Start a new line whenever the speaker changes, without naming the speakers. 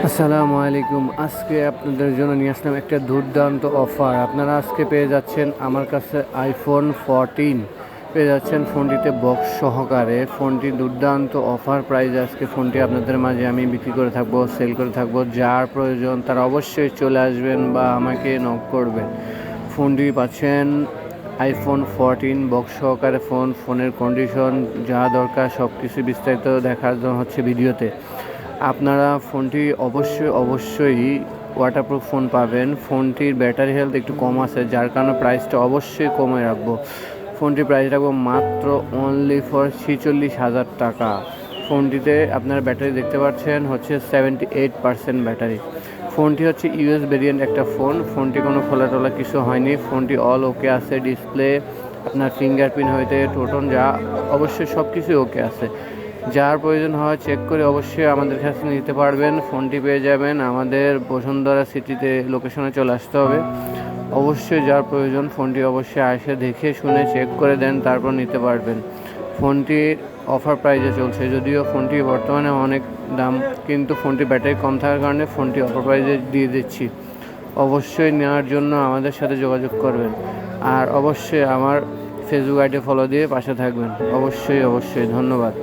আসসালামু আলাইকুম। আজকে আপনাদের জন্য নিয়ে আসলাম একটা দুর্দান্ত অফার। আপনারা আজকে পেয়ে যাচ্ছেন আমার কাছে আইফোন 14 পেয়ে যাচ্ছেন ফোনটিতে বক্স সহকারে। ফোনটি দুর্দান্ত অফার প্রাইজে আজকে ফোনটি আপনাদের মাঝে আমি বিক্রি করে থাকবো, সেল করে থাকবো। যার প্রয়োজন তারা অবশ্যই চলে আসবেন বা আমাকে নক করবেন। ফোনটি পাচ্ছেন আইফোন 14 বক্স সহকারে ফোনের কন্ডিশন যা দরকার সব কিছু বিস্তারিত দেখার জন্য হচ্ছে ভিডিওতে। আপনারা ফোনটি অবশ্যই ওয়াটারপ্রুফ ফোন পাবেন। ফোনটির ব্যাটারি হেলথ একটু কম আছে, যার কারণে প্রাইসটা অবশ্যই কমে রাখবো। ফোনটির প্রাইস রাখবো মাত্র অনলি ফর 46,000 টাকা। ফোনটিতে আপনারা ব্যাটারি দেখতে পাচ্ছেন হচ্ছে 78% ব্যাটারি। ফোনটি হচ্ছে ইউএস ভেরিয়েন্ট একটা ফোনটি কোনো খোলা টোলা কিছু হয়নি। ফোনটি অল ওকে আছে, ডিসপ্লে আপনার ফিঙ্গারপ্রিন্ট হইতে টোটন যা অবশ্যই সব কিছুই ওকে আছে। যার প্রয়োজন হয় চেক করে অবশ্যই আমাদের কাছে নিতে পারবেন। ফোনটি পেয়ে যাবেন আমাদের বসুন্ধরা সিটিতে, লোকেশনে চলে আসতে হবে। অবশ্যই যার প্রয়োজন ফোনটি অবশ্যই এসে দেখে শুনে চেক করে দেন, তারপর নিতে পারবেন। ফোনটি অফার প্রাইজে চলছে, যদিও ফোনটি বর্তমানে অনেক দাম, কিন্তু ফোনটি ব্যাটারি কম থাকার কারণে ফোনটি অফার প্রাইজে দিয়ে দিচ্ছি। অবশ্যই নেওয়ার জন্য আমাদের সাথে যোগাযোগ করবেন। আর অবশ্যই আমার ফেসবুক আইডি ফলো দিয়ে পাশে থাকবেন। অবশ্যই ধন্যবাদ।